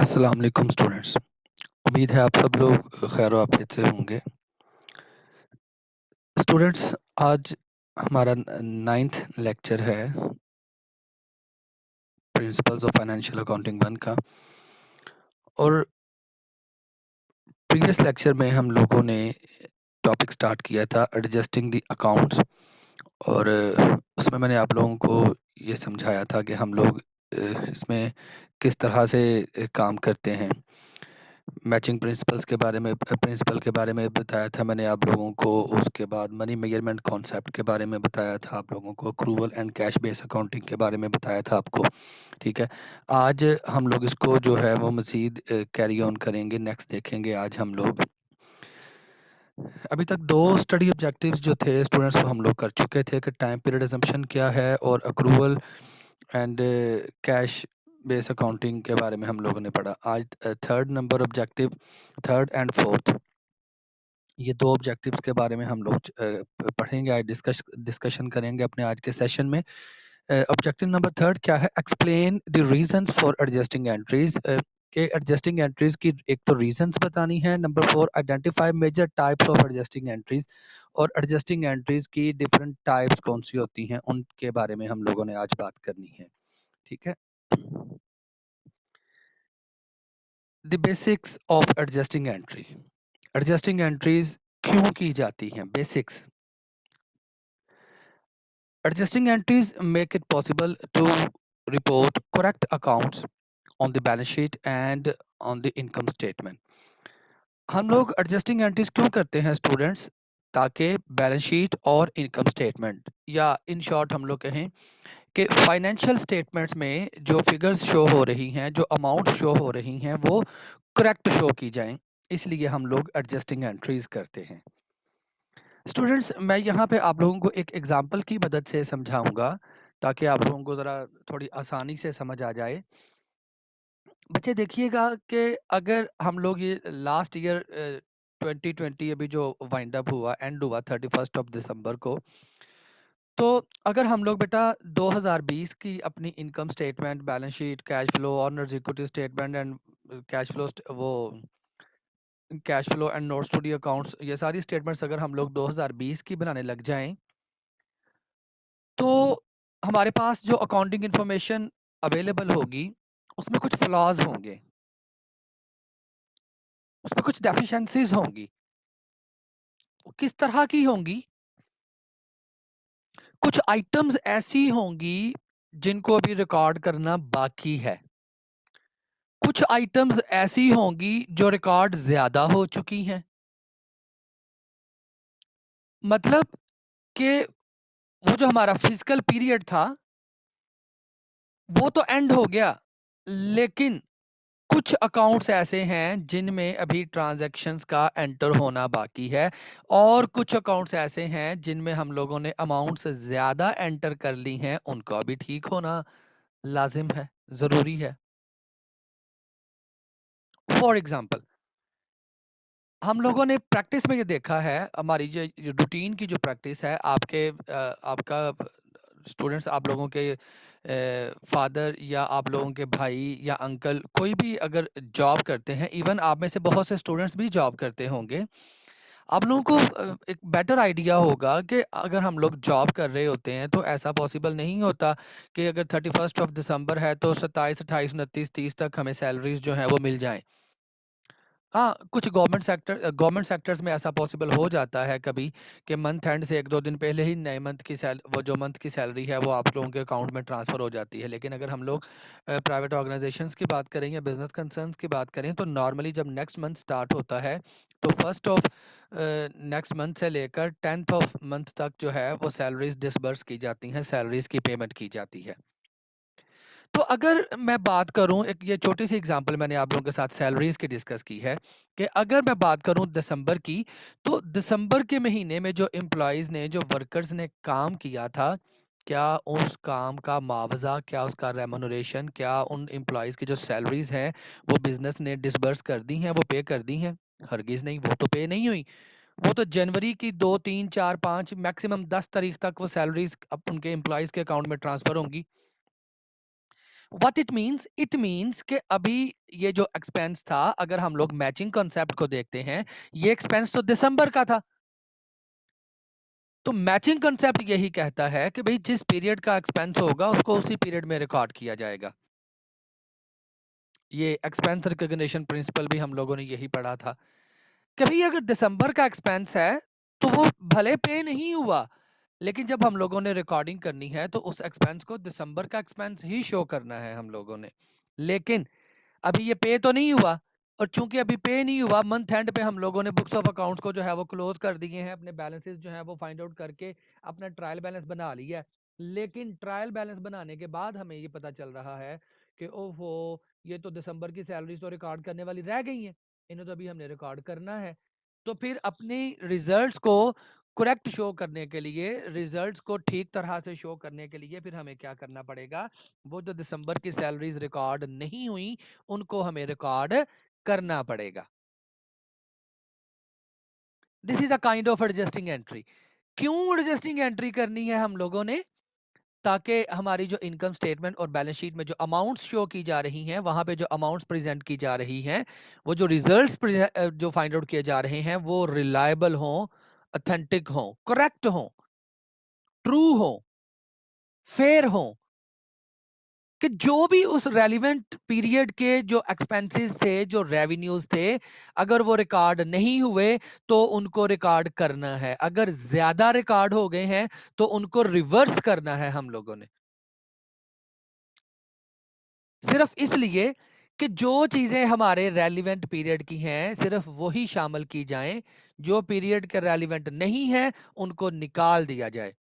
अस्सलाम वालेकुम स्टूडेंट्स। उम्मीद है आप सब लोग खैर आफियत से होंगे। स्टूडेंट्स, आज हमारा 9th लेक्चर है प्रिंसिपल्स ऑफ फाइनेंशियल अकाउंटिंग 1 का। और प्रीवियस लेक्चर में हम लोगों ने टॉपिक स्टार्ट किया था एडजस्टिंग द अकाउंट्स। और उसमें मैंने आप लोगों को ये समझाया था कि हम लोग इसमें किस तरह से काम करते हैं। मैचिंग प्रिंसिपल के बारे में बताया था मैंने आप लोगों को। उसके बाद मनी मेजरमेंट कॉन्सेप्ट के बारे में बताया था आप लोगों को। Accrual and cash base accounting के बारे में बताया था आपको। ठीक है, आज हम लोग इसको जो है वो मज़ीद कैरी ऑन करेंगे। नेक्स्ट देखेंगे आज हम लोग। अभी तक 2 स्टडी ऑब्जेक्टिव्स जो थे स्टूडेंट्स वो हम लोग कर चुके थे कि टाइम पीरियड असम्पशन क्या है और accrual and cash base accounting के बारे में हम लोगों ने पढ़ा। आज third number objective, third and fourth, ये 2 ऑब्जेक्टिव्स के बारे में हम लोग पढ़ेंगे, आज डिस्कशन करेंगे अपने आज के सेशन में। ऑब्जेक्टिव नंबर थर्ड क्या है? Explain the reasons for adjusting entries. के एडजस्टिंग एंट्रीज की एक तो रीजंस बतानी है। Number 4, identify major types of adjusting entries. और एडजस्टिंग एंट्रीज की डिफरेंट टाइप्स कौन सी होती हैं उनके बारे में हम लोगों ने आज बात करनी है। ठीक है, the basics of adjusting entry. Adjusting entries क्यों की जाती हैं? Basics. Adjusting entries make it possible to report correct accounts on the balance sheet and on the income statement. हम लोग एडजस्टिंग एंट्रीज क्यों करते हैं स्टूडेंट्स? ताकि बैलेंस शीट और इनकम स्टेटमेंट, या इन शॉर्ट हम लोग कहें कि फाइनेंशियल स्टेटमेंट्स में जो फिगर्स शो हो रही हैं, जो अमाउंट शो हो रही हैं, वो करेक्ट शो की जाएं। इसलिए हम लोग एडजस्टिंग एंट्रीज करते हैं। स्टूडेंट्स, मैं यहाँ पे आप लोगों को एक एग्जांपल की मदद से समझाऊंगा ताकि आप लोगों को ज़रा थोड़ी आसानी से समझ आ जाए। बच्चे देखिएगा कि अगर हम लोग ये लास्ट ईयर 2020 अभी जो वाइंड अप हुआ, एंड हुआ 31 दिसंबर को, तो अगर हम लोग बेटा 2020 की अपनी income statement, balance sheet, cash flow, owner's equity statement and cash flow वो cash flow and notes to the accounts, ये सारी स्टेटमेंट्स अगर हम लोग 2020 की बनाने लग जाएं, तो हमारे पास जो अकाउंटिंग इंफॉर्मेशन अवेलेबल होगी उसमें कुछ फ्लॉज होंगे, उसमें कुछ डेफिशिएंसीज होंगी। किस तरह की होंगी? कुछ आइटम्स ऐसी होंगी जिनको अभी रिकॉर्ड करना बाकी है। कुछ आइटम्स ऐसी होंगी जो रिकॉर्ड ज्यादा हो चुकी हैं। मतलब कि वो जो हमारा फिजिकल पीरियड था वो तो एंड हो गया, लेकिन कुछ अकाउंट्स ऐसे हैं जिनमें अभी ट्रांजैक्शंस का एंटर होना बाकी है, और कुछ अकाउंट्स ऐसे हैं जिनमें हम लोगों ने अमाउंट्स ज़्यादा एंटर कर ली हैं, उनका भी ठीक होना लाजिम है, ज़रूरी है। फॉर एग्जांपल, हम लोगों ने प्रैक्टिस में ये देखा है, हमारी जो रूटीन की जो प्रैक्टिस है, आपका स्टूडेंट्स, आप लोगों के फादर या आप लोगों के भाई या अंकल कोई भी अगर जॉब करते हैं, इवन आप में से बहुत से स्टूडेंट्स भी जॉब करते होंगे, आप लोगों को एक बेटर आइडिया होगा कि अगर हम लोग जॉब कर रहे होते हैं तो ऐसा पॉसिबल नहीं होता कि अगर 31 दिसंबर है तो 27, 28, 29, 30 तक हमें सैलरीज जो है वो मिल जाएं। हाँ, कुछ गवर्नमेंट सेक्टर्स में ऐसा पॉसिबल हो जाता है कभी कि मंथ एंड से 1-2 दिन पहले ही नए मंथ की वो जो मंथ की सैलरी है वो आप लोगों के अकाउंट में ट्रांसफ़र हो जाती है। लेकिन अगर हम लोग प्राइवेट ऑर्गेनाइजेशंस की बात करें या बिजनेस कंसर्न्स की बात करें, तो नॉर्मली जब नेक्स्ट मंथ स्टार्ट होता है तो फर्स्ट ऑफ नेक्स्ट मंथ से लेकर 10th ऑफ मंथ तक जो है वो सैलरीज डिसबर्स की जाती हैं, सैलरीज की पेमेंट की जाती है। तो अगर मैं बात करूं, एक ये छोटी सी एग्जांपल मैंने आप लोगों के साथ सैलरीज की डिस्कस की है कि अगर मैं बात करूं दिसंबर की, तो दिसंबर के महीने में जो एम्प्लॉयज ने, जो वर्कर्स ने काम किया था, क्या उस काम का मुआवजा, क्या उसका रेमुनरेशन, क्या उन एम्प्लॉयज की जो सैलरीज हैं वो बिजनेस ने डिसबर्स कर दी हैं, वो पे कर दी हैं? हरगिज नहीं, वो तो पे नहीं हुई। वो तो जनवरी की 2, 3, 4, 5, मैक्सिमम 10 तारीख तक वो सैलरीज उनके एम्प्लॉयज के अकाउंट में ट्रांसफर होंगी। व्हाट इट मीन्स कि अभी ये जो एक्सपेंस था, अगर हम लोग मैचिंग कॉन्सेप्ट को देखते हैं, ये एक्सपेंस तो दिसंबर का था। तो मैचिंग कॉन्सेप्ट यही कहता है कि भाई जिस पीरियड का एक्सपेंस होगा उसको उसी पीरियड में रिकॉर्ड किया जाएगा। ये एक्सपेंस रिकॉग्निशन प्रिंसिपल भी हम लोगों ने यही पढ़ा था कि भाई अगर दिसंबर का एक्सपेंस है तो वो भले पे नहीं हुआ, लेकिन जब हम लोगों ने रिकॉर्डिंग करनी है तो उस एक्सपेंस को दिसंबर का एक्सपेंस ही शो करना है हम लोगों ने। लेकिन अभी ये पे तो नहीं हुआ, और चूंकि अभी पे नहीं हुआ, मंथ एंड पे हम लोगों ने बुक्स ऑफ अकाउंट्स को जो है वो क्लोज कर दिए हैं, अपने बैलेंसेस जो है वो फाइंड आउट करके अपना ट्रायल बैलेंस बना लिया है। लेकिन ट्रायल बैलेंस बनाने के बाद हमें ये पता चल रहा है कि ओहो, ये तो दिसंबर की सैलरीज तो रिकॉर्ड करने वाली रह गई हैं, इन्हें तो अभी हमने रिकॉर्ड करना है। तो फिर अपनी रिजल्ट्स को करेक्ट शो करने के लिए, रिजल्ट्स को ठीक तरह से शो करने के लिए फिर हमें क्या करना पड़ेगा, वो जो दिसंबर की सैलरीज रिकॉर्ड नहीं हुई उनको हमें रिकॉर्ड करना पड़ेगा। This is a kind of adjusting entry. क्यों एडजस्टिंग एंट्री करनी है हम लोगों ने? ताकि हमारी जो इनकम स्टेटमेंट और बैलेंस शीट में जो अमाउंट्स शो की जा रही हैं, वहां पे जो अमाउंट्स प्रेजेंट की जा रही हैं, वो जो रिजल्ट्स जो फाइंड आउट किए जा रहे हैं वो रिलायबल हों, ऑथेंटिक हों, करेक्ट हों, ट्रू हों, फेयर हों, कि जो भी उस रेलिवेंट पीरियड के जो एक्सपेंसेस थे, जो रेवेन्यूज थे, अगर वो रिकॉर्ड नहीं हुए तो उनको रिकॉर्ड करना है, अगर ज्यादा रिकॉर्ड हो गए हैं तो उनको रिवर्स करना है हम लोगों ने। सिर्फ इसलिए कि जो चीजें हमारे रेलिवेंट पीरियड की हैं सिर्फ वही शामिल की जाएं, जो पीरियड के रेलिवेंट नहीं है उनको निकाल दिया जाए,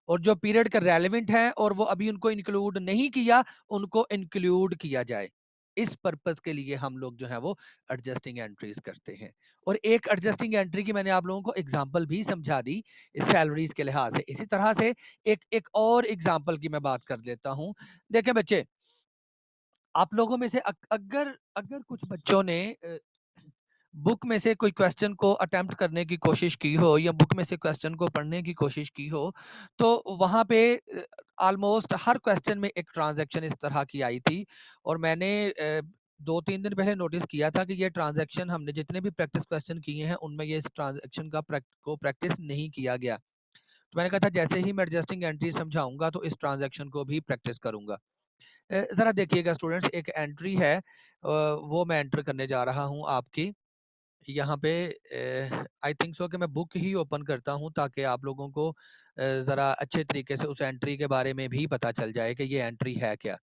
और जो पीरियड का रेलेवेंट है और वो अभी उनको इंक्लूड नहीं किया उनको इंक्लूड किया जाए। इस पर्पस के लिए हम लोग जो है वो एडजस्टिंग एंट्रीज करते हैं। और एक एडजस्टिंग एंट्री की मैंने आप लोगों को एग्जांपल भी समझा दी इस सैलरीज के लिहाज से। इसी तरह से एक एक और एग्जांपल की मैं बात कर देता हूं। देखें बच्चे, आप लोगों में से अगर अगर कुछ बच्चों ने बुक में से कोई क्वेश्चन को अटेम्प्ट करने की कोशिश की हो, या बुक में से क्वेश्चन को पढ़ने की कोशिश की हो, तो वहाँ पे ऑलमोस्ट हर क्वेश्चन में एक ट्रांजैक्शन इस तरह की आई थी। और मैंने 2-3 दिन पहले नोटिस किया था कि ये ट्रांजैक्शन हमने जितने भी प्रैक्टिस क्वेश्चन किए हैं उनमें ये इस ट्रांजैक्शन का प्रैक्टिस नहीं किया गया। तो मैंने कहा था जैसे ही मैं एडजस्टिंग एंट्री समझाऊंगा तो इस ट्रांजैक्शन को भी प्रैक्टिस करूंगा। ज़रा देखिएगा स्टूडेंट्स, एक एंट्री है, वो मैं एंटर करने जा रहा हूँ आपकी यहाँ पे। आई थिंक सो कि मैं बुक ही ओपन करता हूँ ताकि आप लोगों को ज़रा अच्छे तरीके से उस एंट्री के बारे में भी पता चल जाए कि ये एंट्री है क्या।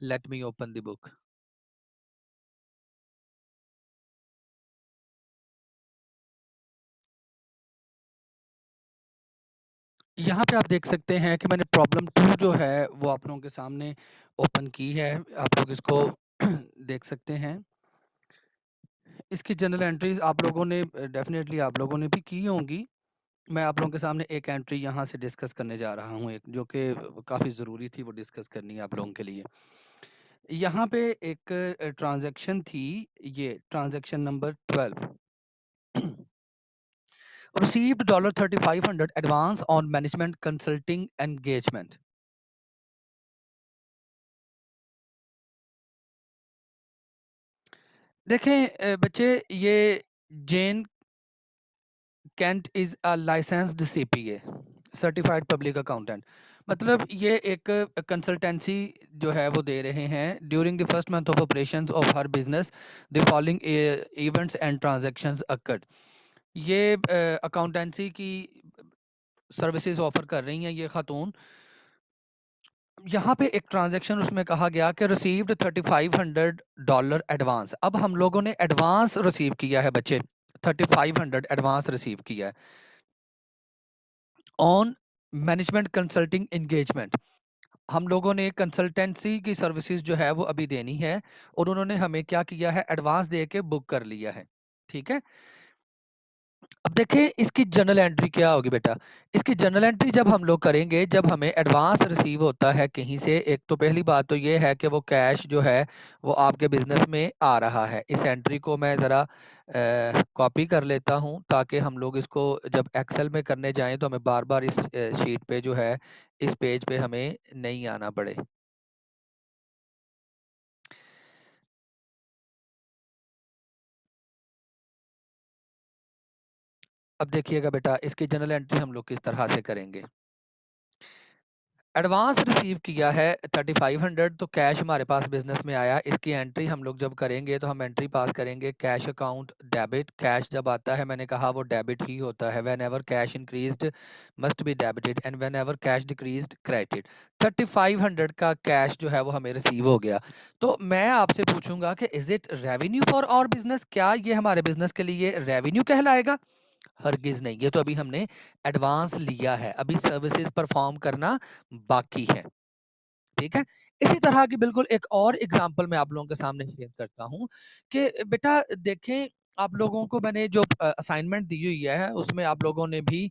Let me open the book. यहाँ पे आप देख सकते हैं कि मैंने प्रॉब्लम 2 जो है वो आप लोगों के सामने ओपन की है। आप लोग इसको देख सकते हैं। इसकी जनरल एंट्रीज आप लोगों ने डेफिनेटली आप लोगों ने भी की होंगी। मैं आप लोगों के सामने एक एंट्री यहाँ से डिस्कस करने जा रहा हूँ, एक जो कि काफ़ी ज़रूरी थी वो डिस्कस करनी है आप लोगों के लिए। यहाँ पे एक ट्रांजैक्शन थी, ये transaction number 12। Received $3500 advance on management consulting engagement. देखें बच्चे, ये Jen Kant is a licensed CPA, certified public accountant. मतलब ये एक कंसल्टेंसी जो है वो दे रहे हैं। During the first month of operations of her business the following events and transactions occurred. ये अकाउंटेंसी की सर्विसेज ऑफर कर रही हैं ये खातून। यहाँ पे एक ट्रांजैक्शन उसमें कहा गया कि रिसीव्ड $3500 एडवांस। अब हम लोगों ने एडवांस रिसीव किया है बच्चे, 3500 एडवांस रिसीव किया है ऑन मैनेजमेंट कंसल्टिंग एंगेजमेंट। हम लोगों ने कंसल्टेंसी की सर्विसेज जो है वो अभी देनी है, और उन्होंने हमें क्या किया है, एडवांस दे के बुक कर लिया है। ठीक है। अब देखें इसकी जर्नल एंट्री क्या होगी बेटा। इसकी जर्नल एंट्री जब हम लोग करेंगे, जब हमें एडवांस रिसीव होता है कहीं से, एक तो पहली बात तो ये है कि वो कैश जो है वो आपके बिजनेस में आ रहा है। इस एंट्री को मैं ज़रा कॉपी कर लेता हूं ताकि हम लोग इसको जब एक्सेल में करने जाएं तो हमें बार बार इस शीट पे जो है, इस पेज पे हमें नहीं आना पड़े। अब देखिएगा बेटा, इसकी जर्नल एंट्री हम लोग किस तरह से करेंगे। एडवांस रिसीव किया है 3500, तो कैश हमारे पास बिजनेस में आया। इसकी एंट्री हम लोग जब करेंगे तो हम एंट्री पास करेंगे कैश अकाउंट डेबिट। कैश जब आता है, मैंने कहा वो डेबिट ही होता है। When ever cash increased must be debited and when ever cash decreased credit. 3500 का कैश जो है वो हमें रिसीव हो गया। तो मैं आपसे पूछूंगा कि is it revenue for our business, क्या ये हमारे बिजनेस के लिए रेवेन्यू कहलाएगा? हरगिज नहीं, ये तो अभी हमने एडवांस लिया है, अभी सर्विसेज परफॉर्म करना बाकी है। ठीक है। इसी तरह की बिल्कुल एक और एग्जांपल मैं आप लोगों के सामने शेयर करता हूं कि बेटा देखें, आप लोगों को मैंने जो असाइनमेंट दी हुई है उसमें आप लोगों ने भी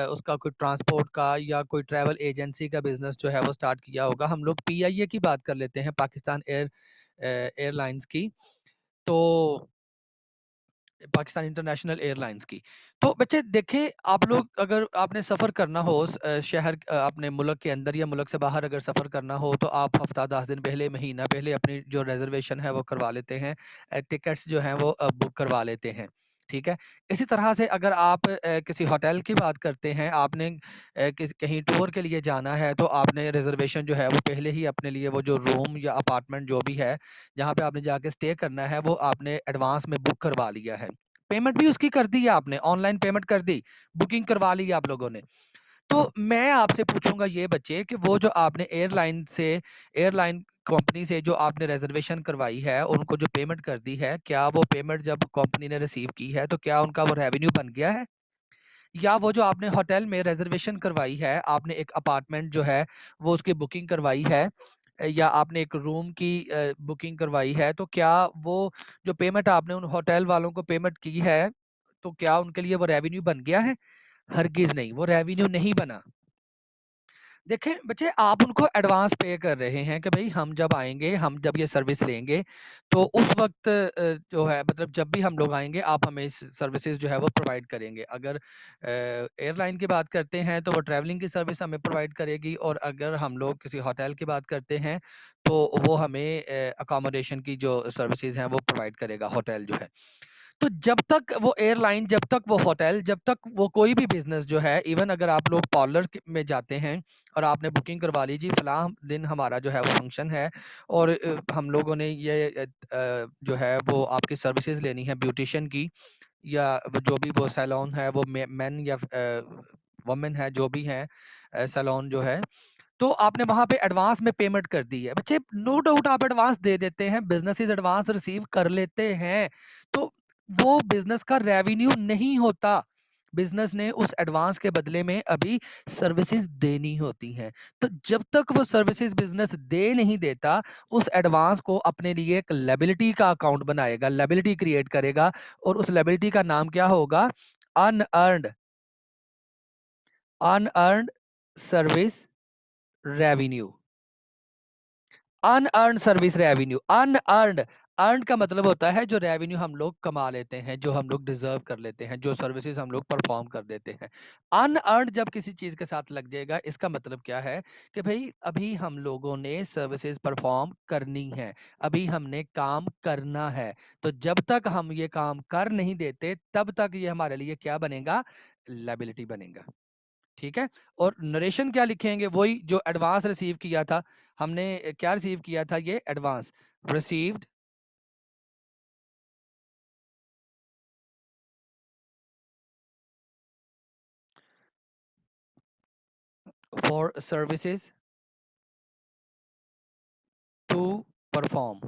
उसका कोई ट्रांसपोर्ट का या कोई ट्रैवल एजेंसी का बिजनेस जो है वो स्टार्ट किया होगा। हम लोग पीआईए की बात कर लेते हैं, पाकिस्तान एयरलाइंस की। तो पाकिस्तान इंटरनेशनल एयरलाइंस की। तो बच्चे देखें, आप लोग अगर आपने सफ़र करना हो शहर अपने मुल्क के अंदर या मुल्क से बाहर अगर सफ़र करना हो, तो आप हफ्ता 10 दिन पहले, महीना पहले अपनी जो रिजर्वेशन है वो करवा लेते हैं। टिकट्स जो हैं वो बुक करवा लेते हैं। ठीक है। इसी तरह से अगर आप किसी होटल की बात करते हैं, आपने कहीं टूर के लिए जाना है, तो आपने रिजर्वेशन जो है वो पहले ही अपने लिए वो जो रूम या अपार्टमेंट जो भी है जहाँ पे आपने जाके स्टे करना है, वो आपने एडवांस में बुक करवा लिया है। पेमेंट भी उसकी कर दी है आपने, ऑनलाइन पेमेंट कर दी, बुकिंग करवा ली आप लोगों ने। तो मैं आपसे पूछूंगा ये बच्चे कि वो जो आपने एयरलाइन कंपनी से जो आपने रिजर्वेशन करवाई है, उनको जो पेमेंट कर दी है, क्या वो पेमेंट जब कंपनी ने रिसीव की है तो क्या उनका वो रेवेन्यू बन गया है? या वो जो आपने होटल में रिजर्वेशन करवाई है, आपने एक अपार्टमेंट जो है वो उसकी बुकिंग करवाई है, या आपने एक रूम की बुकिंग करवाई है, तो क्या वो जो पेमेंट आपने उन होटल वालों को पेमेंट की है, तो क्या उनके लिए वो रेवेन्यू बन गया है? हरगिज नहीं, वो रेवेन्यू नहीं बना। देखें बच्चे, आप उनको एडवांस पे कर रहे हैं कि भाई हम जब आएंगे, हम जब ये सर्विस लेंगे, तो उस वक्त जो है मतलब जब भी हम लोग आएंगे आप हमें सर्विसेज जो है वो प्रोवाइड करेंगे। अगर एयरलाइन की बात करते हैं तो वो ट्रैवलिंग की सर्विस हमें प्रोवाइड करेगी, और अगर हम लोग किसी होटल की बात करते हैं तो वो हमें अकोमोडेशन की जो सर्विसेज हैं वो प्रोवाइड करेगा होटल जो है। तो जब तक वो एयरलाइन, जब तक वो होटल, जब तक वो कोई भी बिजनेस जो है, इवन अगर आप लोग पार्लर में जाते हैं और आपने बुकिंग करवा ली, जी फलां दिन हमारा जो है वो फंक्शन है और हम लोगों ने ये जो है वो आपकी सर्विसेज लेनी है ब्यूटिशियन की, या वो जो भी वो सैलून है, वो मेन या वुमेन है, जो भी है सैलून जो है, तो आपने वहां पे एडवांस में पेमेंट कर दी है। बच्चे नो डाउट आप एडवांस दे देते हैं, बिजनेसेस एडवांस रिसीव कर लेते हैं, तो वो बिजनेस का रेवेन्यू नहीं होता। बिजनेस ने उस एडवांस के बदले में अभी सर्विसेज देनी होती हैं। तो जब तक वो सर्विसेज बिजनेस दे नहीं देता, उस एडवांस को अपने लिए एक लायबिलिटी का अकाउंट बनाएगा, लायबिलिटी क्रिएट करेगा, और उस लायबिलिटी का नाम क्या होगा? Unearned unearned service revenue. Unearned service revenue, unearned, earn का मतलब होता है जो रेवेन्यू हम लोग कमा लेते हैं, जो हम लोग डिजर्व कर लेते हैं, जो सर्विसेज हम लोग परफॉर्म कर देते हैं। अनअर्न्ड जब किसी चीज के साथ लग जाएगा, इसका मतलब क्या है कि भाई अभी हम लोगों ने सर्विसेज परफॉर्म करनी है, अभी हमने काम करना है। तो जब तक हम ये काम कर नहीं देते, तब तक ये हमारे लिए क्या बनेगा? लायबिलिटी बनेगा। ठीक है। और नरेशन क्या लिखेंगे? वही जो एडवांस रिसीव किया था हमने। क्या रिसीव किया था? ये advance received for services to perform.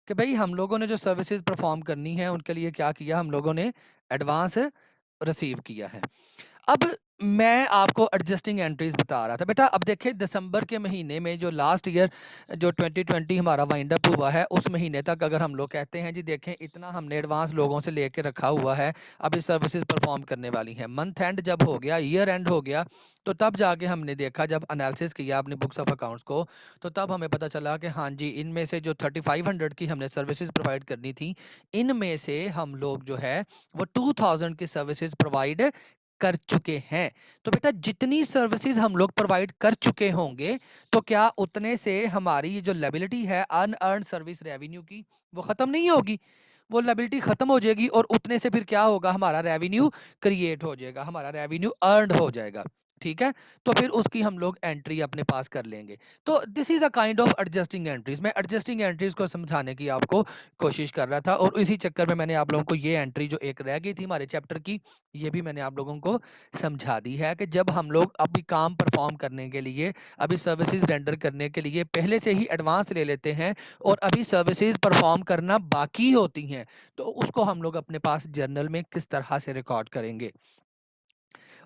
कि भाई हम लोगों ने जो सर्विसेज परफॉर्म करनी है उनके लिए क्या किया? हम लोगों ने एडवांस रिसीव किया है। अब मैं आपको एडजस्टिंग एंट्रीज बता रहा था बेटा। अब देखिए, दिसंबर के महीने में जो लास्ट ईयर जो 2020 हमारा वाइंड अप हुआ है, उस महीने तक अगर हम लोग कहते हैं जी देखें इतना हमने एडवांस लोगों से लेके रखा हुआ है, अभी सर्विसेज परफॉर्म करने वाली हैं, मंथ एंड जब हो गया, ईयर एंड हो गया, तो तब जाके हमने देखा, जब एनालिसिस किया अपनी बुक्स ऑफ अकाउंट्स को, तो तब हमें पता चला कि हाँ जी, इनमें से जो 3500 की हमने सर्विसेज प्रोवाइड करनी थी, इनमें से हम लोग जो है वो 2000 की सर्विसेज प्रोवाइड कर चुके हैं। तो बेटा जितनी सर्विसेज हम लोग प्रोवाइड कर चुके होंगे, तो क्या उतने से हमारी ये जो लायबिलिटी है अनअर्न्ड सर्विस रेवेन्यू की, वो खत्म नहीं होगी? वो लायबिलिटी खत्म हो जाएगी और उतने से फिर क्या होगा, हमारा रेवेन्यू क्रिएट हो जाएगा, हमारा रेवेन्यू अर्न हो जाएगा। ठीक है, तो फिर उसकी हम लोग एंट्री अपने पास कर लेंगे। तो this is a kind of adjusting entries. मैं एडजस्टिंग एंट्रीज को समझाने की आपको कोशिश कर रहा था, और इसी चक्कर में मैंने आप लोगों को ये एंट्री जो एक रह गई थी हमारे चैप्टर की, ये भी मैंने आप लोगों को समझा दी है कि जब हम लोग अभी काम परफॉर्म करने के लिए, अभी सर्विसेज रेंडर करने के लिए पहले से ही एडवांस ले लेते हैं और अभी सर्विसेज परफॉर्म करना बाकी होती हैं, तो उसको हम लोग अपने पास जर्नल में किस तरह से रिकॉर्ड करेंगे।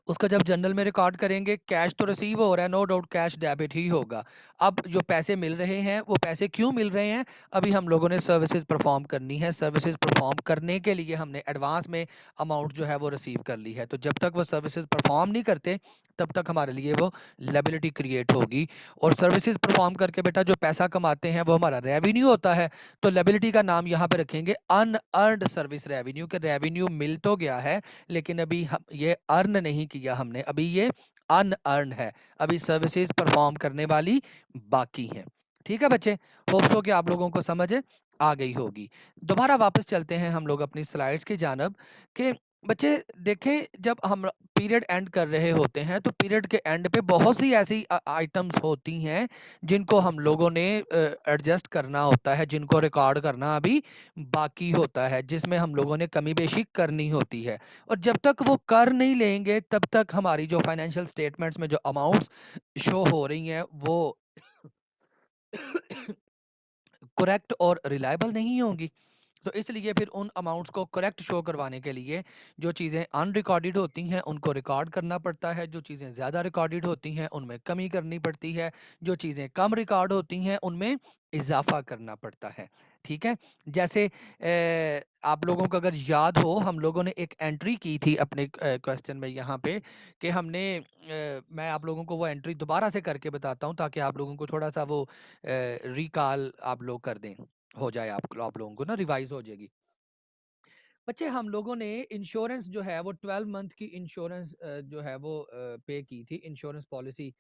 उसका जब जर्नल में रिकॉर्ड करेंगे, कैश तो रिसीव हो रहा है, नो डाउट कैश डेबिट ही होगा। अब जो पैसे मिल रहे हैं वो पैसे क्यों मिल रहे हैं, अभी हम लोगों ने सर्विसेज परफॉर्म करनी है, सर्विसेज परफॉर्म करने के लिए हमने एडवांस में अमाउंट जो है वो रिसीव कर ली है। तो जब तक वो सर्विसेज परफॉर्म नहीं करते तब तक हमारे लिए वो लायबिलिटी क्रिएट होगी। और सर्विसेज परफॉर्म करके बेटा जो पैसा कमाते हैं वो हमारा रेवेन्यू होता है। तो लायबिलिटी का नाम यहाँ पे रखेंगे अनअर्न्ड सर्विस रेवेन्यू, के रेवेन्यू मिल तो गया है लेकिन अभी हम ये अर्न नहीं किया हमने, अभी ये अनअर्न है, अभी सर्विसेज परफॉर्म करने वाली बाकी हैं। ठीक है बच्चे, होप्स हो कि आप लोगों को समझ आ गई होगी। दोबारा वापस चलते हैं हम लोग अपनी स्लाइड्स की जानब कि बच्चे देखें, जब हम पीरियड एंड कर रहे होते हैं तो पीरियड के एंड पे बहुत सी ऐसी आइटम्स होती हैं जिनको हम लोगों ने एडजस्ट करना होता है, जिनको रिकॉर्ड करना अभी बाकी होता है, जिसमें हम लोगों ने कमी बेशी करनी होती है। और जब तक वो कर नहीं लेंगे तब तक हमारी जो फाइनेंशियल स्टेटमेंट्स में जो अमाउंट्स शो हो रही हैं वो करेक्ट और रिलायबल नहीं होंगी। तो इसलिए फिर उन अमाउंट्स को करेक्ट शो करवाने के लिए जो चीज़ें अनरिकॉर्डेड होती हैं उनको रिकॉर्ड करना पड़ता है, जो चीज़ें ज़्यादा रिकॉर्डेड होती हैं उनमें कमी करनी पड़ती है, जो चीज़ें कम रिकॉर्ड होती हैं उनमें इजाफा करना पड़ता है। ठीक है, जैसे आप लोगों को अगर याद हो, हम लोगों ने एक एंट्री की थी अपने क्वेश्चन में यहाँ पे कि हमने मैं आप लोगों को वो एंट्री दोबारा से करके बताता हूँ ताकि आप लोगों को थोड़ा सा वो रिकॉल आप लोग कर दें, हो जाए आप लोगों को ना रिवाइज हो जाएगी। बच्चे हम लोगों ने इंश्योरेंस जो है वो 12 मंथ की इंश्योरेंस जो है वो पे की थी, इंश्योरेंस पॉलिसी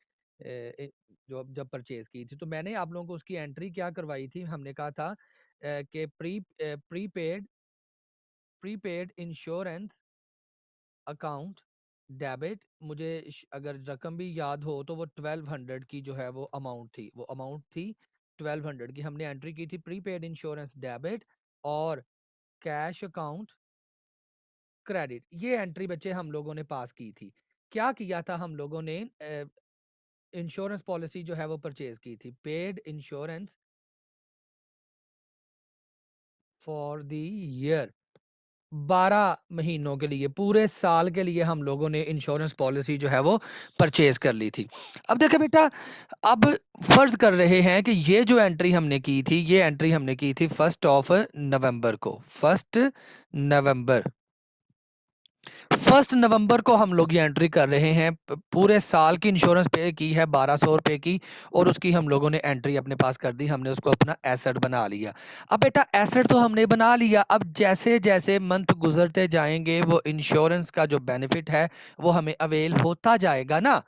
जो जब परचेज की थी, तो मैंने आप लोगों को उसकी एंट्री क्या करवाई थी, हमने कहा था कि prepaid prepaid insurance account debit, मुझे अगर रकम भी याद हो तो वो 1200 की जो है वो अमाउंट थी, वो अमाउंट थी 1200 की, हमने एंट्री की थी प्रीपेड इंश्योरेंस डेबिट और कैश अकाउंट क्रेडिट। ये एंट्री बच्चे हम लोगों ने पास की थी। क्या किया था हम लोगों ने, इंश्योरेंस पॉलिसी जो है वो परचेज की थी, paid insurance for the year, 12 महीनों के लिए, पूरे साल के लिए हम लोगों ने इंश्योरेंस पॉलिसी जो है वो परचेज कर ली थी। अब देखिए बेटा, अब फर्ज कर रहे हैं कि ये जो एंट्री हमने की थी, ये एंट्री हमने की थी 1 नवंबर को, 1 नवंबर, 1 नवंबर को हम लोग ये एंट्री कर रहे हैं, पूरे साल की इंश्योरेंस पे की है 1200 रुपए की, और उसकी हम लोगों ने एंट्री अपने पास कर दी, हमने उसको अपना एसेट बना लिया। अब बेटा एसेट तो हमने बना लिया, अब जैसे जैसे मंथ गुजरते जाएंगे वो इंश्योरेंस का जो बेनिफिट है वो हमें अवेल होता जाएगा ना।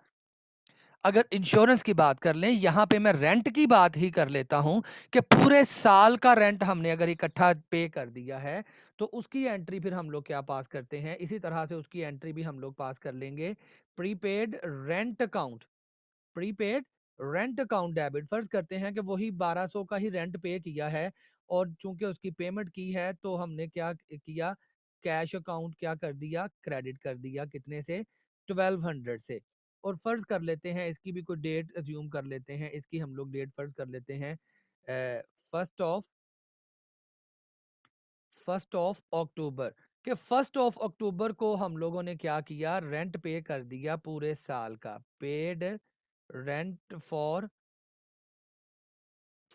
अगर इंश्योरेंस की बात कर लें, यहाँ पे मैं रेंट की बात ही कर लेता हूँ कि पूरे साल का रेंट हमने अगर इकट्ठा पे कर दिया है तो उसकी एंट्री फिर हम लोग क्या पास करते हैं, इसी तरह से उसकी एंट्री भी हम लोग पास कर लेंगे, prepaid rent account, prepaid rent account debit. फर्ज करते हैं कि वही 1200 का ही रेंट पे किया है और चूंकि उसकी पेमेंट की है तो हमने क्या किया, कैश अकाउंट क्या कर दिया, क्रेडिट कर दिया, कितने से, 1200 से। और फर्ज कर लेते हैं इसकी भी कोई डेट अज्यूम कर लेते हैं, इसकी हम लोग डेट फर्ज कर लेते हैं first of first of October, कि 1 अक्टूबर को हम लोगों ने क्या किया, रेंट पे कर दिया पूरे साल का, paid rent for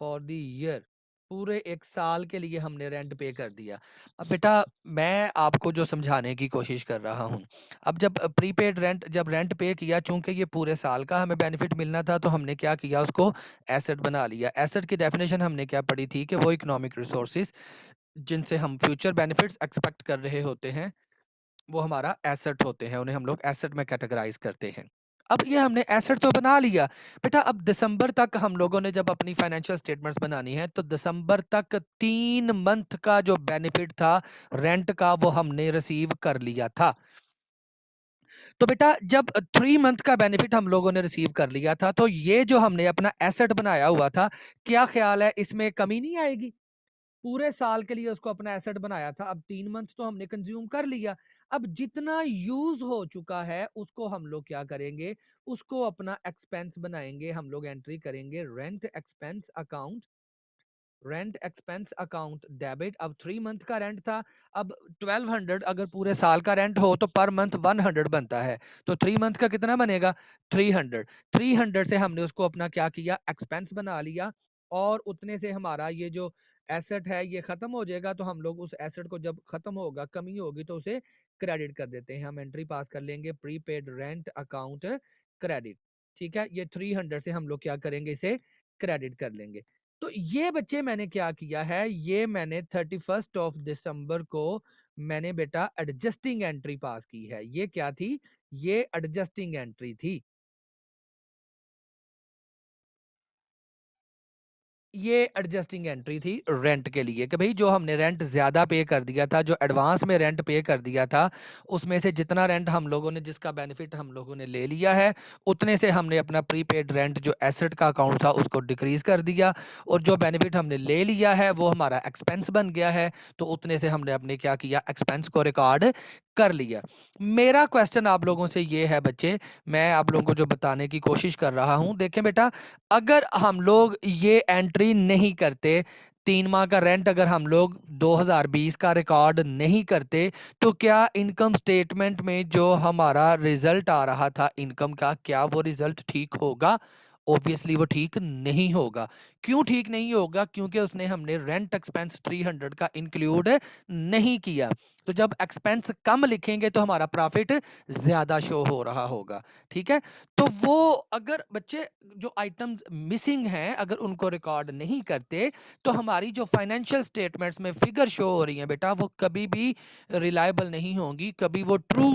the year, पूरे एक साल के लिए हमने रेंट पे कर दिया। अब बेटा मैं आपको जो समझाने की कोशिश कर रहा हूँ, अब जब प्रीपेड रेंट, जब रेंट पे किया, चूंकि ये पूरे साल का हमें बेनिफिट मिलना था तो हमने क्या किया, उसको एसेट बना लिया। एसेट की डेफिनेशन हमने क्या पढ़ी थी कि वो इकोनॉमिक रिसोर्सेज जिनसे हम फ्यूचर बेनिफिट्स एक्सपेक्ट कर रहे होते हैं वो हमारा एसेट होते हैं, उन्हें हम लोग एसेट में कैटेगराइज करते हैं। अब ये हमने एसेट तो बना लिया। बेटा अब दिसंबर तक हम लोगों ने जब अपनी फाइनेंशियल स्टेटमेंट्स बनानी है, तो दिसंबर तक 3 मंथ का जो बेनिफिट था रेंट का, वो हमने रिसीव कर लिया था। तो बेटा जब 3 मंथ का बेनिफिट हम लोगों ने रिसीव कर लिया था, तो ये जो हमने अपना एसेट बनाया हुआ था, क्या ख्याल है इसमें कमी नहीं आएगी? पूरे साल के लिए उसको अपना एसेट बनाया था, अब 3 मंथ तो हमने कंज्यूम कर लिया। अब जितना यूज़ हो चुका है, उसको हम लोग क्या करेंगे, उसको अपना एक्सपेंस बनाएँगे, हम लोग एंट्री करेंगे रेंट एक्सपेंस अकाउंट डेबिट। अब 3 मंथ का रेंट था, अब 1200 अगर पूरे साल का रेंट हो तो पर मंथ 100 बनता है, तो 3 मंथ का कितना बनेगा? 300। 300 से हमने उसको अपना क्या किया, एक्सपेंस बना लिया, और उतने से हमारा ये जो एसेट है ये खत्म हो जाएगा। तो हम लोग उस एसेट को जब खत्म होगा, कमी होगी, तो उसे क्रेडिट कर देते हैं। हम एंट्री पास कर लेंगे प्रीपेड रेंट अकाउंट क्रेडिट। ठीक है, ये 300 से हम लोग क्या करेंगे, इसे क्रेडिट कर लेंगे। तो ये बच्चे मैंने क्या किया है, ये मैंने 31 ऑफ दिसंबर को मैंने बेटा एडजस्टिंग एंट्री पास की है। ये क्या थी? ये एडजस्टिंग एंट्री थी। ये एडजस्टिंग एंट्री थी रेंट के लिए, कि भाई जो हमने रेंट ज़्यादा पे कर दिया था, जो एडवांस में रेंट पे कर दिया था, उसमें से जितना रेंट हम लोगों ने, जिसका बेनिफिट हम लोगों ने ले लिया है, उतने से हमने अपना प्रीपेड रेंट जो एसेट का अकाउंट था उसको डिक्रीज कर दिया, और जो बेनिफिट हमने ले लिया है वो हमारा एक्सपेंस बन गया है, तो उतने से हमने अपने क्या किया, एक्सपेंस को रिकॉर्ड कर लिया। मेरा क्वेश्चन आप लोगों से ये है बच्चे, मैं आप लोगों को जो बताने की कोशिश कर रहा हूँ, देखें बेटा, अगर हम लोग ये एंट्री नहीं करते, 3 माह का रेंट अगर हम लोग 2020 का रिकॉर्ड नहीं करते, तो क्या इनकम स्टेटमेंट में जो हमारा रिजल्ट आ रहा था इनकम का, क्या वो रिजल्ट ठीक होगा? ऑब्वियसली वो ठीक नहीं होगा। क्यों ठीक नहीं होगा? क्योंकि उसने हमने रेंट एक्सपेंस 300 का इंक्लूड नहीं किया। तो जब एक्सपेंस कम लिखेंगे तो हमारा प्रॉफिट ज्यादा शो हो रहा होगा। ठीक है, तो वो अगर बच्चे जो आइटम्स मिसिंग हैं, अगर उनको रिकॉर्ड नहीं करते, तो हमारी जो फाइनेंशियल स्टेटमेंट्स में फिगर शो हो रही हैं बेटा, वो कभी भी रिलायबल नहीं होंगी, कभी वो ट्रू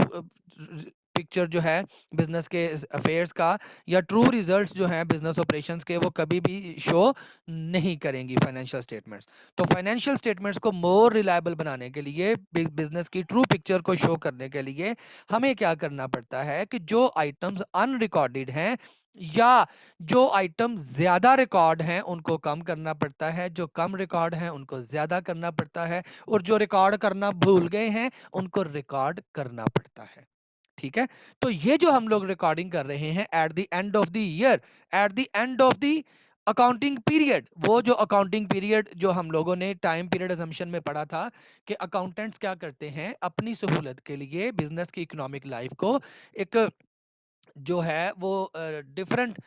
पिक्चर जो है बिजनेस के अफेयर्स का, या ट्रू रिजल्ट्स जो हैं बिजनेस ऑपरेशंस के, वो कभी भी शो नहीं करेंगी फाइनेंशियल स्टेटमेंट्स। तो फाइनेंशियल स्टेटमेंट्स को मोर रिलायबल बनाने के लिए, बिजनेस की ट्रू पिक्चर को शो करने के लिए, हमें क्या करना पड़ता है कि जो आइटम्स अनरिकॉर्डेड हैं, या जो आइटम ज्यादा रिकॉर्ड हैं, उनको कम करना पड़ता है, जो कम रिकॉर्ड हैं उनको ज्यादा करना पड़ता है, और जो रिकॉर्ड करना भूल गए हैं उनको रिकॉर्ड करना पड़ता है। ठीक है, तो ये जो हम लोग रिकॉर्डिंग कर रहे हैं eight the end of the year, eight the end of the accounting period, वो जो अकाउंटिंग पीरियड जो हम लोगों ने टाइम पीरियड असम्पशन में पढ़ा था, कि अकाउंटेंट्स क्या करते हैं अपनी सहूलत के लिए बिजनेस की इकोनॉमिक लाइफ को एक जो है वो डिफरेंट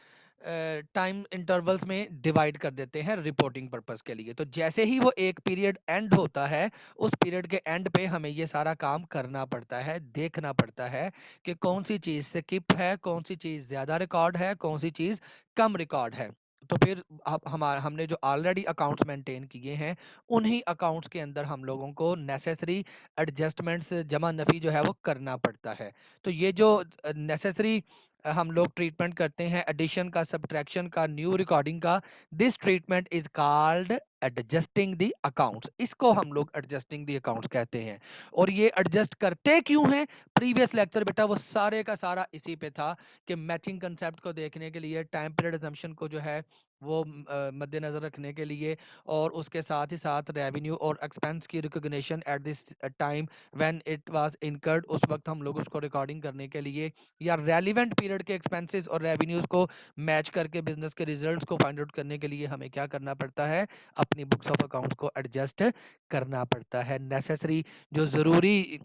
टाइम इंटरवल्स में डिवाइड कर देते हैं रिपोर्टिंग पर्पस के लिए। तो जैसे ही वो एक पीरियड एंड होता है, उस पीरियड के एंड पे हमें ये सारा काम करना पड़ता है, देखना पड़ता है कि कौन सी चीज़ स्किप है, कौन सी चीज़ ज़्यादा रिकॉर्ड है, कौन सी चीज़ कम रिकॉर्ड है। तो फिर हमारा हमने जो ऑलरेडी अकाउंट्स मेंटेन किए हैं, उन्हीं अकाउंट्स के अंदर हम लोगों को नेसेसरी एडजस्टमेंट्स, जमा नफ़ी जो है वो करना पड़ता है। तो ये जो नेसेसरी हम लोग ट्रीटमेंट करते हैं, एडिशन का, सब्ट्रैक्शन का, न्यू रिकॉर्डिंग का, this treatment is called adjusting the accounts. इसको हम लोग एडजस्टिंग द अकाउंट्स कहते हैं। और ये एडजस्ट करते क्यों हैं? प्रीवियस लेक्चर बेटा वो सारे का सारा इसी पे था, कि मैचिंग कंसेप्ट को देखने के लिए, टाइम पीरियड असम्पशन को जो है वो मद्देनजर रखने के लिए, और उसके साथ ही साथ रेवेन्यू और एक्सपेंस की recognition at this time when it was incurred, उस वक्त हम लोग उसको रिकॉर्डिंग करने के लिए, या रेलिवेंट पीरियड के एक्सपेंसेस और रेवेन्यूज को मैच करके बिजनेस के रिजल्ट्स को फाइंड आउट करने के लिए हमें क्या करना पड़ता है, अपनी बुक्स ऑफ अकाउंट्स को एडजस्ट करना पड़ता है। नेसेसरी जो ज़रूरी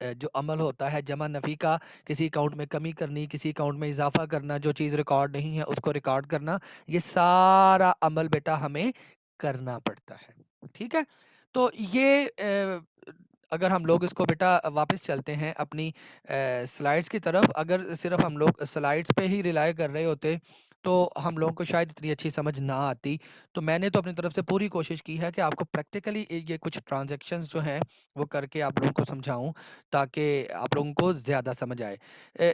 जो अमल होता है जमा नफ़ी का, किसी अकाउंट में कमी करनी, किसी अकाउंट में इजाफा करना, जो चीज़ रिकॉर्ड नहीं है उसको रिकॉर्ड करना, ये सारा अमल बेटा हमें करना पड़ता है। ठीक है, तो ये अगर हम लोग इसको बेटा वापस चलते हैं अपनी स्लाइड्स की तरफ, अगर सिर्फ हम लोग स्लाइड्स पे ही रिलाय कर रहे होते, तो हम लोगों को शायद इतनी अच्छी समझ ना आती। तो मैंने तो अपनी तरफ से पूरी कोशिश की है कि आपको प्रैक्टिकली ये कुछ ट्रांज़ैक्शंस जो हैं, वो करके आप लोगों को समझाऊँ, ताकि आप लोगों को ज़्यादा समझ आए।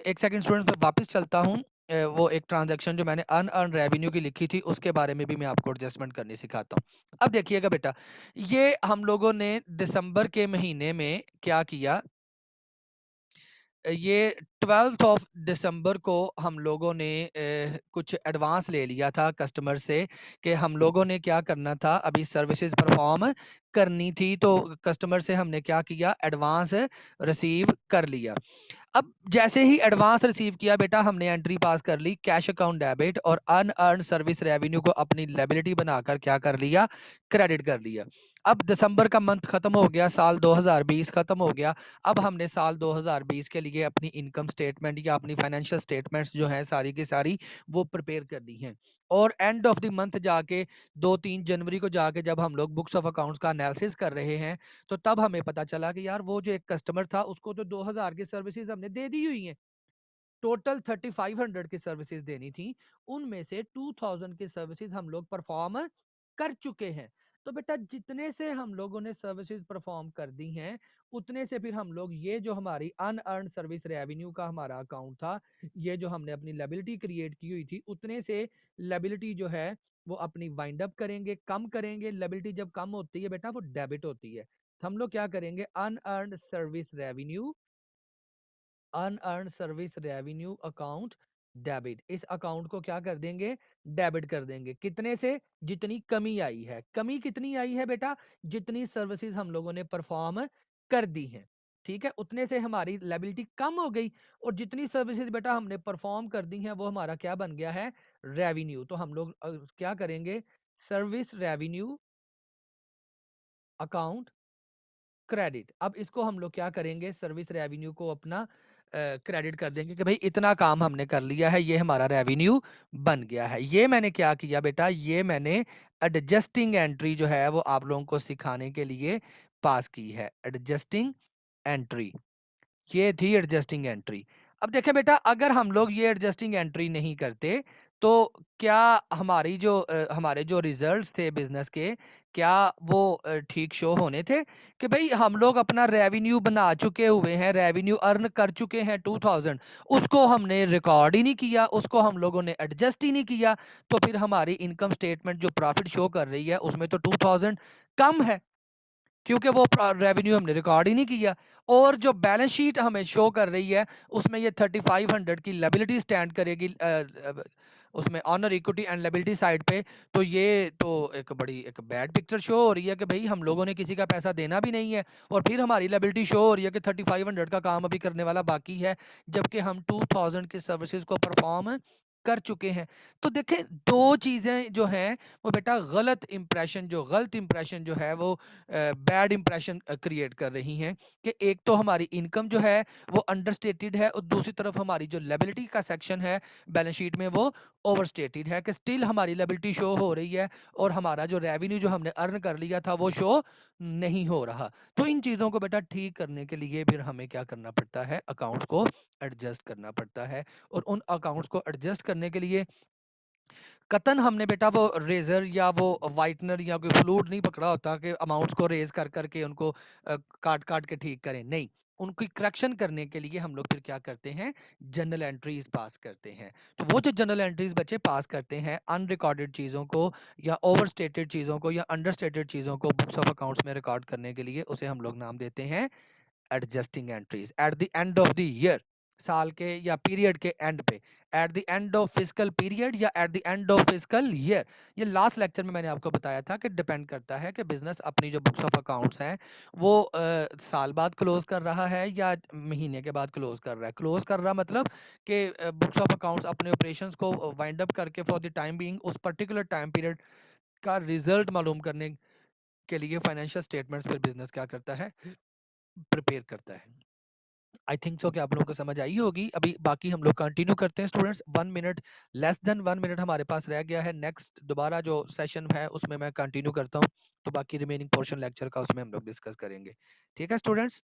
1 सेकंड स्टूडेंट्स, मैं वापस चलता हूँ। वो एक ट्रांज़ैक्शन जो मैंने अनअर्न्ड रेवेन्यू की लिखी थी, उसके बारे में भी मैं आपको एडजस्टमेंट करनी सिखाता हूँ। अब देखिएगा बेटा, ये हम लोगों ने दिसंबर के महीने में क्या किया, ये 12th ऑफ दिसंबर को हम लोगों ने कुछ एडवांस ले लिया था कस्टमर से, कि हम लोगों ने क्या करना था, अभी सर्विसेज परफॉर्म करनी थी, तो कस्टमर से हमने क्या किया, एडवांस रिसीव कर लिया। अब जैसे ही एडवांस रिसीव किया बेटा, हमने एंट्री पास कर ली, कैश अकाउंट डेबिट, और अनअर्न्ड सर्विस रेवेन्यू को अपनी लायबिलिटी बनाकर क्या कर लिया, क्रेडिट कर लिया। अब दिसंबर का मंथ खत्म हो गया, साल 2020 खत्म हो गया। अब हमने साल 2020 के लिए अपनी इनकम स्टेटमेंट या अपनी फाइनेंशियल स्टेटमेंट्स जो हैं सारी की सारी, वो प्रिपेयर कर दी हैं। और एंड ऑफ द मंथ जाके 2-3 जनवरी को जाके जब हम लोग बुक्स ऑफ अकाउंट्स का एनालिसिस कर रहे हैं, तो तब हमें पता चला कि यार वो जो एक कस्टमर था, उसको तो 2000 की सर्विसेज हमने दे दी हुई हैं। टोटल 3500 की सर्विसेज देनी थी, उनमें से 2000 की सर्विसेज हम लोग परफॉर्म कर चुके हैं। तो बेटा जितने से हम लोगों ने सर्विसेज परफॉर्म कर दी हैं, उतने से फिर हम लोग ये जो हमारी अनअर्न्ड सर्विस रेवेन्यू का हमारा अकाउंट था, ये जो हमने अपनी लायबिलिटी क्रिएट की हुई थी, उतने से लायबिलिटी जो है वो अपनी वाइंड अप करेंगे, कम करेंगे। लायबिलिटी जब कम होती है बेटा, वो डेबिट होती है। तो हम लोग क्या करेंगे, unearned service revenue, unearned service revenue account debit, इस अकाउंट को क्या कर देंगे, डेबिट कर देंगे। कितने से, जितनी कमी आई है। कमी कितनी आई है बेटा, जितनी सर्विसेज हम लोगों ने परफॉर्म कर दी हैं, ठीक है, उतने से हमारी लायबिलिटी कम हो गई। और जितनी सर्विसेज बेटा हमने परफॉर्म कर दी हैं, वो हमारा क्या बन गया है, रेवेन्यू। तो हम लोग क्या करेंगे, सर्विस रेवेन्यू अकाउंट क्रेडिट। अब इसको हम लोग क्या करेंगे, सर्विस रेवेन्यू को अपना क्रेडिट कर देंगे कि भाई इतना काम हमने कर लिया है, ये हमारा रेवेन्यू बन गया है। ये मैंने क्या किया बेटा, ये मैंने एडजस्टिंग एंट्री जो है वो आप लोगों को सिखाने के लिए पास की है। एडजस्टिंग एंट्री, ये थी एडजस्टिंग एंट्री। अब देखें बेटा, अगर हम लोग ये एडजस्टिंग एंट्री नहीं करते, तो क्या हमारी जो हमारे जो रिजल्ट्स थे बिजनेस के, क्या वो ठीक शो होने थे, कि भाई हम लोग अपना रेवेन्यू बना चुके हुए हैं, रेवेन्यू अर्न कर चुके हैं 2000, उसको हमने रिकॉर्ड ही नहीं किया, उसको हम लोगों ने एडजस्ट ही नहीं किया, तो फिर हमारी इनकम स्टेटमेंट जो प्रॉफिट शो कर रही है, उसमें तो 2000 कम है, क्योंकि वो रेवेन्यू हमने रिकॉर्ड ही नहीं किया। और जो बैलेंस शीट हमें शो कर रही है, उसमें ये 3500 की लायबिलिटी स्टैंड करेगी, उसमें honour equity and liability side पे। तो ये तो एक बड़ी एक बैड पिक्चर शो हो रही है कि भाई हम लोगों ने किसी का पैसा देना भी नहीं है, और फिर हमारी लायबिलिटी शो हो रही है कि 3500 का काम अभी करने वाला बाकी है, जबकि हम 2000 की सर्विसेज को परफॉर्म कर चुके हैं। तो देखें, दो चीज़ें जो हैं वो बेटा गलत इंप्रेशन जो है वो बैड इंप्रेशन क्रिएट कर रही हैं, कि एक तो हमारी इनकम जो है वो अंडरस्टेटेड है, और दूसरी तरफ हमारी जो लायबिलिटी का सेक्शन है बैलेंस शीट में, वो ओवरस्टेटेड है, कि स्टिल हमारी लायबिलिटी शो हो रही है, और हमारा जो रेवेन्यू जो हमने अर्न कर लिया था वो शो नहीं हो रहा। तो इन चीज़ों को बेटा ठीक करने के लिए फिर हमें क्या करना पड़ता है, अकाउंट्स को एडजस्ट करना पड़ता है। और उन अकाउंट्स को एडजस्ट करने के लिए कतन हमने बेटा वो रेजर या वो वाइटनर या कोई फ्लूट नहीं पकड़ा होता कि अमाउंट्स को रेज कर करके उनको काट काट के ठीक करें, नहीं। उनकी करेक्शन करने के लिए हम लोग फिर क्या करते हैं, जर्नल एंट्रीज पास करते हैं। तो वो जो जर्नल एंट्रीज बच्चे पास करते हैं अनरिकॉर्डेड चीज़ों को, या ओवरस्टेटेड चीज़ों को, या अंडरस्टेटेड चीज़ों को बुक्स ऑफ अकाउंट्स में रिकॉर्ड करने के लिए, उसे हम लोग नाम देते हैं adjusting entries. At the end of the year, साल के या पीरियड के एंड पे, at the end of physical period या at the end of physical year. ये लास्ट लेक्चर में मैंने आपको बताया था कि डिपेंड करता है कि बिजनेस अपनी जो बुक्स ऑफ अकाउंट्स हैं वो साल बाद क्लोज कर रहा है या महीने के बाद क्लोज कर रहा है। क्लोज कर रहा मतलब कि बुक्स ऑफ अकाउंट्स अपने ऑपरेशंस को वाइंड अप करके फॉर द टाइम बीइंग उस पर्टिकुलर टाइम पीरियड का रिजल्ट मालूम करने के लिए फाइनेंशियल स्टेटमेंट्स पर बिजनेस क्या करता है, प्रिपेयर करता है। आई थिंक सो कि आप लोगों को समझ आई होगी। अभी बाकी हम लोग कंटिन्यू करते हैं students. 1 minute, less than 1 minute हमारे पास रह गया है। नेक्स्ट दोबारा जो सेशन है उसमें मैं कंटिन्यू करता हूँ, तो बाकी रिमेनिंग पोर्शन लेक्चर का उसमें हम लोग डिस्कस करेंगे। ठीक है स्टूडेंट्स।